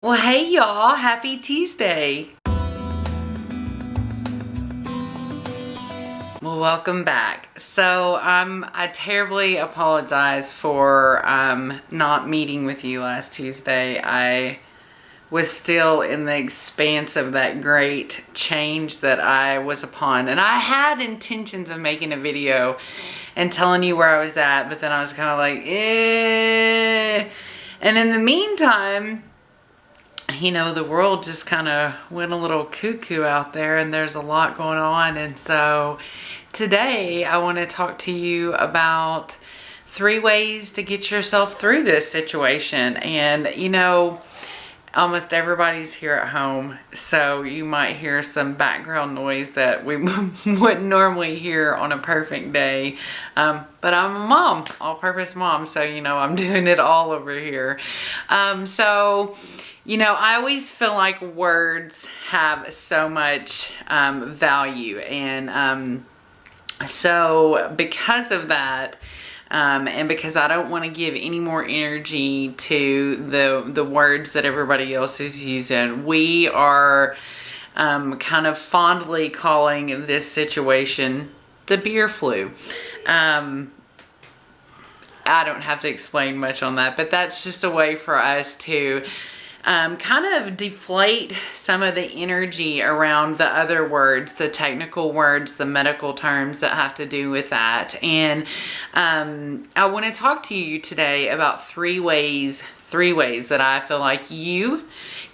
Well, hey y'all, happy Tuesday. Well, welcome back. So I terribly apologize for not meeting with you last Tuesday. I was still in the expanse of that great change that I was upon. And I had intentions of making a video and telling you where I was at, but then I was kind of like, eh. And in the meantime, you know, the world just kind of went a little cuckoo out there and there's a lot going on. And so today I want to talk to you about 3 ways to get yourself through this situation. And you know, almost everybody's here at home, so you might hear some background noise that we wouldn't normally hear on a perfect day. But I'm a mom, all-purpose mom, so you know, I'm doing it all over here. So you know, I always feel like words have so much value, and so because of that, and because I don't want to give any more energy to the words that everybody else is using, we are kind of fondly calling this situation the beer flu. I don't have to explain much on that, but that's just a way for us to kind of deflate some of the energy around the other words, the technical words, the medical terms that have to do with that. And I want to talk to you today about 3 ways that I feel like you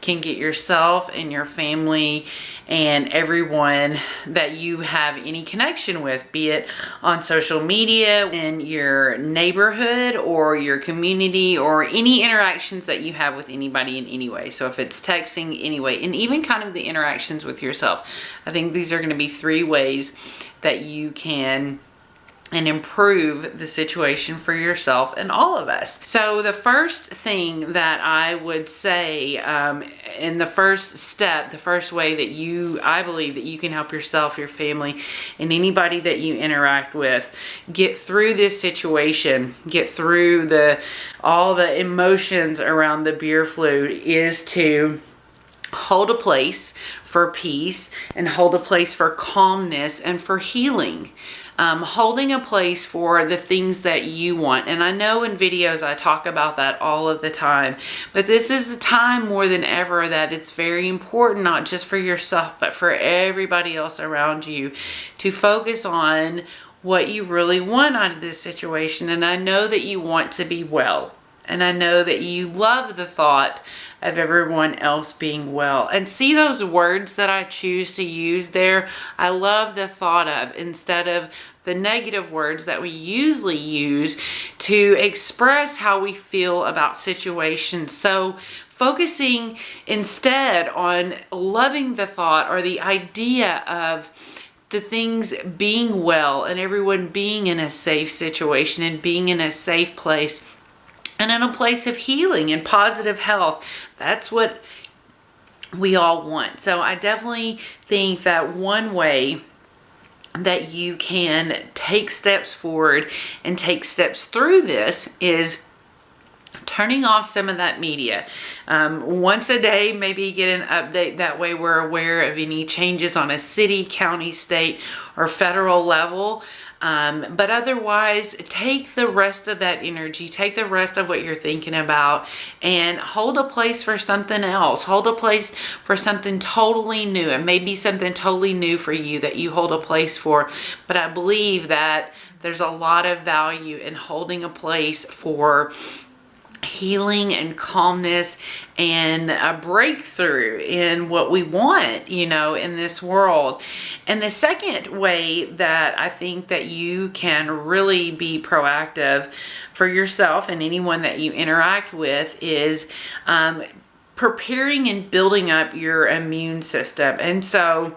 can get yourself and your family and everyone that you have any connection with, be it on social media, in your neighborhood or your community, or any interactions that you have with anybody in any way. So if it's texting anyway, and even kind of the interactions with yourself, I think these are going to be 3 ways that you can and improve the situation for yourself and all of us. So the first thing that I would say, in the first step, the first way that I believe that you can help yourself, your family, and anybody that you interact with get through this situation, get through all the emotions around the beer flu, is to hold a place for peace and hold a place for calmness and for healing. Holding a place for the things that you want. And I know in videos I talk about that all of the time, but this is a time more than ever that it's very important, not just for yourself, but for everybody else around you, to focus on what you really want out of this situation. And I know that you want to be well. And I know that you love the thought of everyone else being well. And see those words that I choose to use there? I love the thought of, instead of the negative words that we usually use to express how we feel about situations. So focusing instead on loving the thought or the idea of the things being well and everyone being in a safe situation and being in a safe place and in a place of healing and positive health. That's what we all want. So I definitely think that one way that you can take steps forward and take steps through this is turning off some of that media. Once a day, maybe get an update. That way we're aware of any changes on a city, county, state, or federal level. But otherwise, take the rest of that energy, take the rest of what you're thinking about, and hold a place for something else. Hold a place for something totally new. It may be something totally new for you that you hold a place for, but I believe that there's a lot of value in holding a place for healing and calmness and a breakthrough in what we want, you know, in this world. And the second way that I think that you can really be proactive for yourself and anyone that you interact with is preparing and building up your immune system. And so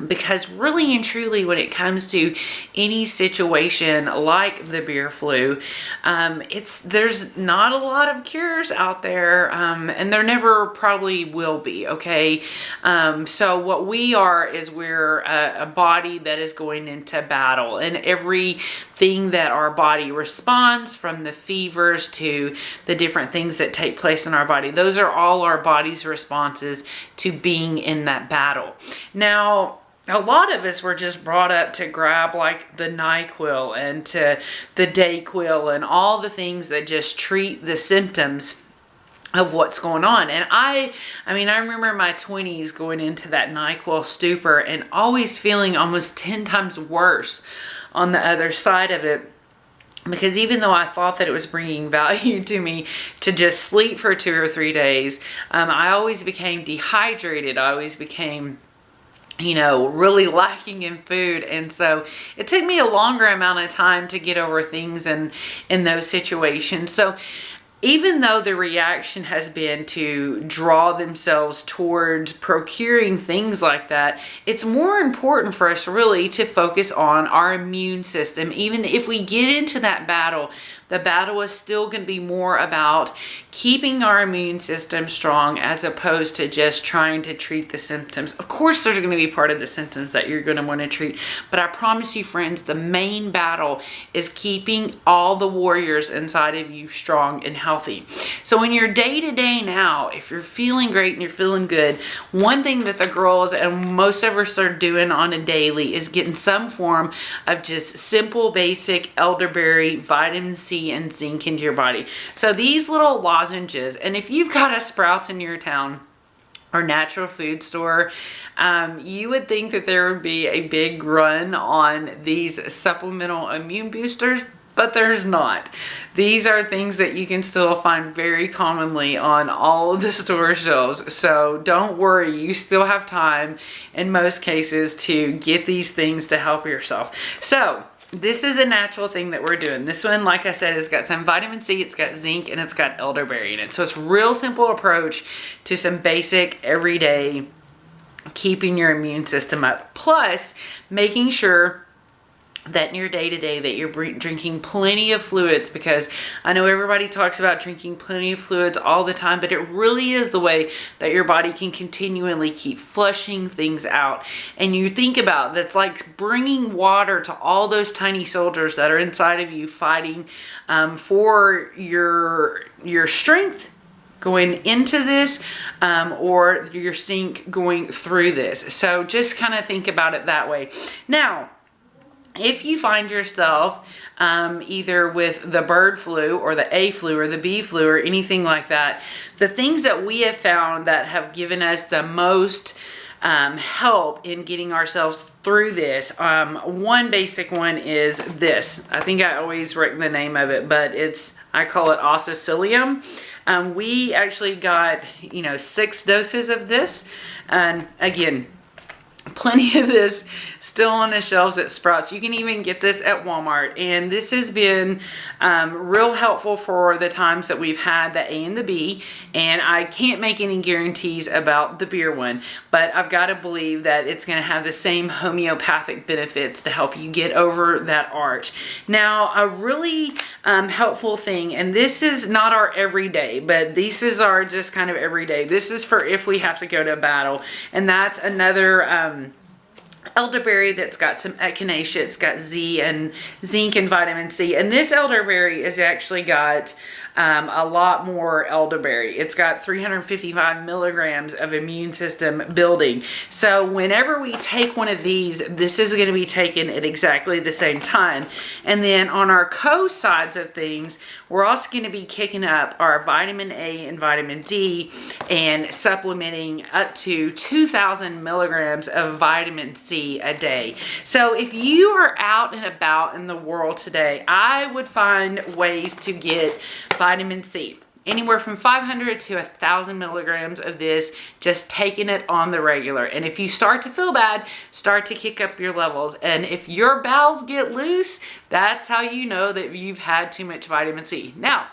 Because really and truly, when it comes to any situation like the beer flu, there's not a lot of cures out there, and there never probably will be, okay? So what we are is we're a body that is going into battle, and everything that our body responds, from the fevers to the different things that take place in our body, those are all our body's responses to being in that battle. Now, a lot of us were just brought up to grab like the NyQuil and to the Dayquil and all the things that just treat the symptoms of what's going on. And I mean, I remember my 20s going into that NyQuil stupor and always feeling almost 10 times worse on the other side of it. Because even though I thought that it was bringing value to me to just sleep for 2 or 3 days, I always became dehydrated. I always became, you know, really lacking in food. And so it took me a longer amount of time to get over things in those situations. So even though the reaction has been to draw themselves towards procuring things like that, it's more important for us really to focus on our immune system. Even if we get into that battle, the battle is still going to be more about keeping our immune system strong as opposed to just trying to treat the symptoms. Of course, there's going to be part of the symptoms that you're going to want to treat, but I promise you, friends, the main battle is keeping all the warriors inside of you strong and healthy. So in your day-to-day now, if you're feeling great and you're feeling good, one thing that the girls and most of us are doing on a daily is getting some form of just simple, basic elderberry, vitamin C, and zinc into your body. So these little lozenges, and if you've got a Sprouts in your town or natural food store, you would think that there would be a big run on these supplemental immune boosters, but there's not. These are things that you can still find very commonly on all of the store shelves. So don't worry, you still have time in most cases to get these things to help yourself. So this is a natural thing that we're doing. This one, like I said, has got some vitamin C, it's got zinc, and it's got elderberry in it. So it's a real simple approach to some basic everyday keeping your immune system up. Plus, making sure that in your day-to-day that you're drinking plenty of fluids, because I know everybody talks about drinking plenty of fluids all the time, but it really is the way that your body can continually keep flushing things out. And you think about that's like bringing water to all those tiny soldiers that are inside of you fighting for your strength going into this, or your zinc going through this. So just kind of think about it that way. Now, if you find yourself either with the bird flu or the A flu or the B flu or anything like that, the things that we have found that have given us the most help in getting ourselves through this, one basic one is this. I think I always write the name of it, but I call it Oscillococcinum. We actually got, 6 doses of this, and again, plenty of this still on the shelves at Sprouts. You can even get this at Walmart, and this has been real helpful for the times that we've had the A and the B. And I can't make any guarantees about the beer one, but I've got to believe that it's going to have the same homeopathic benefits to help you get over that arch. Now, a really helpful thing, and this is not our everyday, but this is our just kind of everyday. This is for if we have to go to battle, and that's another elderberry that's got some echinacea. It's got zinc and vitamin C, and this elderberry has actually got a lot more elderberry. It's got 355 milligrams of immune system building. So whenever we take one of these, this is going to be taken at exactly the same time. And then on our co-sides of things, we're also going to be kicking up our vitamin A and vitamin D and supplementing up to 2,000 milligrams of vitamin C a day. So if you are out and about in the world today, I would find ways to get vitamin C. Anywhere from 500 to 1,000 milligrams of this, just taking it on the regular. And if you start to feel bad, start to kick up your levels. And if your bowels get loose, that's how you know that you've had too much vitamin C. Now,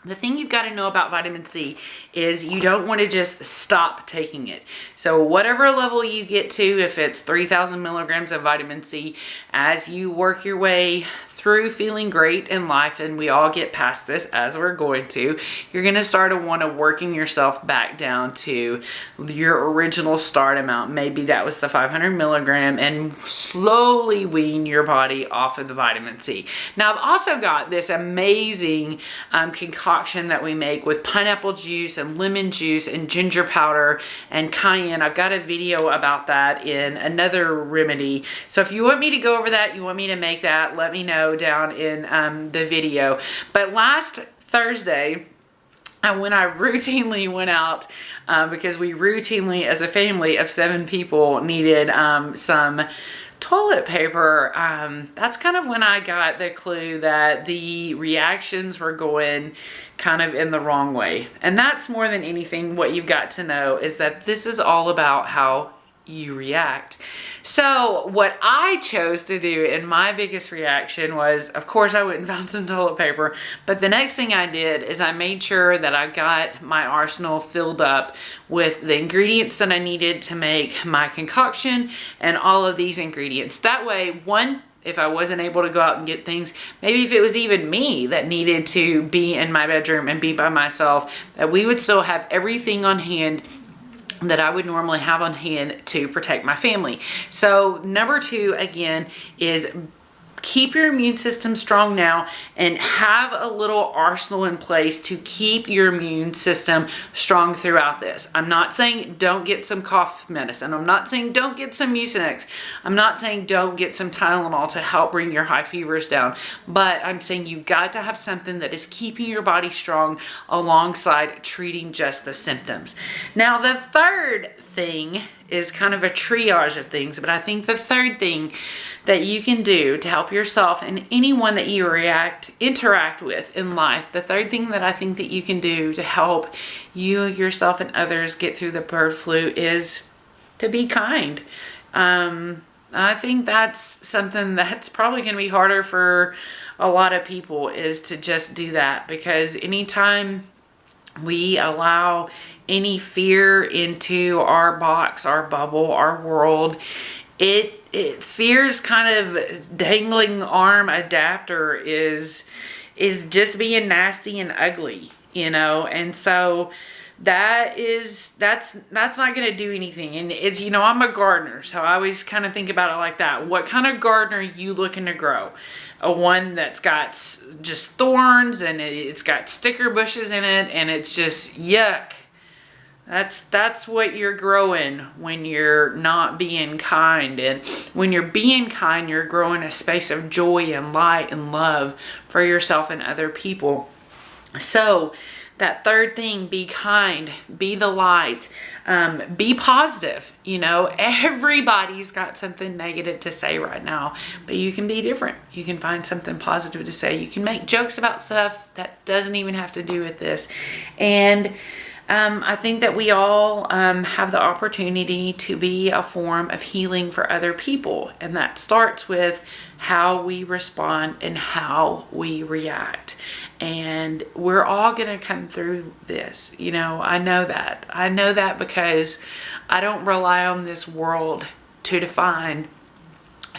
The thing you've got to know about vitamin C is you don't want to just stop taking it. So whatever level you get to, if it's 3,000 milligrams of vitamin C, as you work your way through feeling great in life, and we all get past this as we're going to, you're going to start to want to working yourself back down to your original start amount. Maybe that was the 500 milligram, and slowly wean your body off of the vitamin C. Now, I've also got this amazing concoction that we make with pineapple juice and lemon juice and ginger powder and cayenne. I've got a video about that in another remedy. So if you want me to go over that, you want me to make that, let me know down in the video. But last Thursday, when I routinely went out, because we routinely as a family of 7 people needed some toilet paper, that's kind of when I got the clue that the reactions were going kind of in the wrong way. And that's more than anything what you've got to know is that this is all about how you react. So what I chose to do, and my biggest reaction was, of course, I went and found some toilet paper, but the next thing I did is I made sure that I got my arsenal filled up with the ingredients that I needed to make my concoction and all of these ingredients. That way, one, if I wasn't able to go out and get things, maybe if it was even me that needed to be in my bedroom and be by myself, that we would still have everything on hand that I would normally have on hand to protect my family. So number 2, again, is keep your immune system strong now and have a little arsenal in place to keep your immune system strong throughout this. I'm not saying don't get some cough medicine. I'm not saying don't get some Mucinex. I'm not saying don't get some Tylenol to help bring your high fevers down. But I'm saying you've got to have something that is keeping your body strong alongside treating just the symptoms. Now, the third thing is kind of a triage of things, but I think the third thing that you can do to help yourself and anyone that you interact with in life, the third thing that I think that you can do to help you, yourself, and others get through the bird flu is to be kind. I think that's something that's probably going to be harder for a lot of people, is to just do that, because anytime we allow any fear into our box, our bubble, our world, fear's kind of dangling arm adapter is just being nasty and ugly, you know. And so that's not going to do anything. And it's, you know, I'm a gardener, so I always kind of think about it like that. What kind of garden are you looking to grow? A one that's got just thorns and it's got sticker bushes in it and it's just yuck. That's what you're growing when you're not being kind. And when you're being kind, you're growing a space of joy and light and love for yourself and other people. So that third thing, be kind, be the light, be positive. You know, everybody's got something negative to say right now, but you can be different. You can find something positive to say. You can make jokes about stuff that doesn't even have to do with this. And I think that we all have the opportunity to be a form of healing for other people. And that starts with how we respond and how we react. And we're all going to come through this. You know, I know that. I know that because I don't rely on this world to define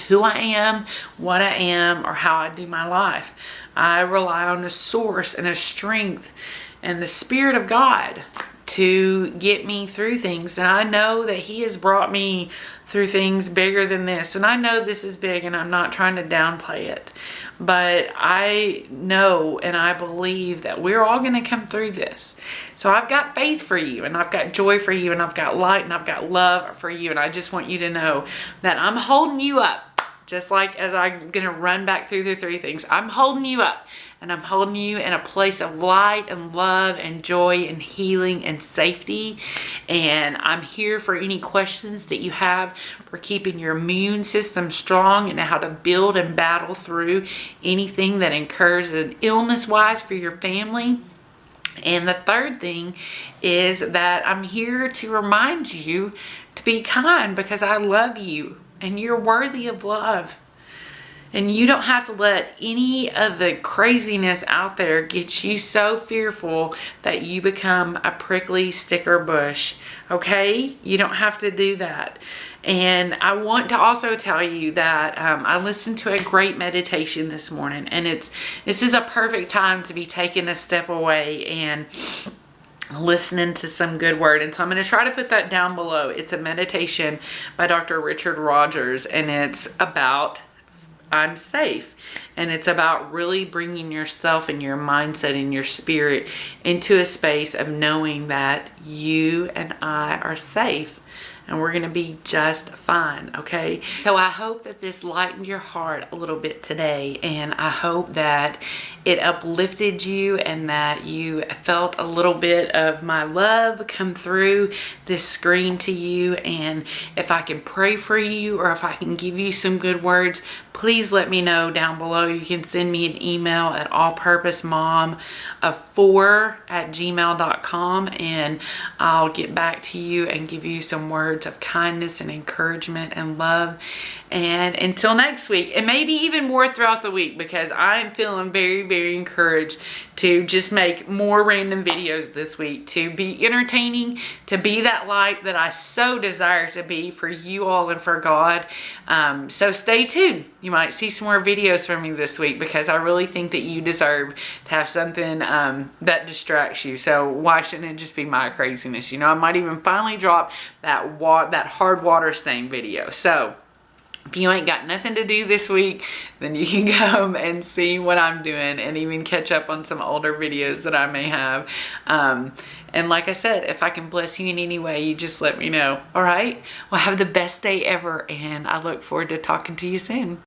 who I am, what I am, or how I do my life. I rely on a source and a strength and the Spirit of God to get me through things. And I know that He has brought me through things bigger than this. And I know this is big and I'm not trying to downplay it. But I know and I believe that we're all going to come through this. So I've got faith for you, and I've got joy for you, and I've got light, and I've got love for you. And I just want you to know that I'm holding you up. Just like as I'm going to run back through the 3 things, I'm holding you up, and I'm holding you in a place of light and love and joy and healing and safety. And I'm here for any questions that you have for keeping your immune system strong and how to build and battle through anything that occurs illness-wise for your family. And the third thing is that I'm here to remind you to be kind, because I love you. And you're worthy of love. And you don't have to let any of the craziness out there get you so fearful that you become a prickly sticker bush, okay? You don't have to do that. And I want to also tell you that I listened to a great meditation this morning, and this is a perfect time to be taking a step away and listening to some good word. And so I'm going to try to put that down below. It's a meditation by Dr. Richard Rogers, and it's about I'm safe. And it's about really bringing yourself and your mindset and your spirit into a space of knowing that you and I are safe. And we're going to be just fine, okay? So I hope that this lightened your heart a little bit today, and I hope that it uplifted you and that you felt a little bit of my love come through this screen to you. And if I can pray for you or if I can give you some good words, please let me know down below. You can send me an email at allpurposemom4@gmail.com, and I'll get back to you and give you some words of kindness and encouragement and love. And until next week, and maybe even more throughout the week, because I'm feeling very, very encouraged to just make more random videos this week, to be entertaining, to be that light that I so desire to be for you all and for God. So stay tuned. You might see some more videos from me this week, because I really think that you deserve to have something that distracts you. So why shouldn't it just be my craziness? You know, I might even finally drop that hard water stain video. So if you ain't got nothing to do this week, then you can come and see what I'm doing and even catch up on some older videos that I may have. And like I said, if I can bless you in any way, you just let me know. All right? Well, have the best day ever, and I look forward to talking to you soon.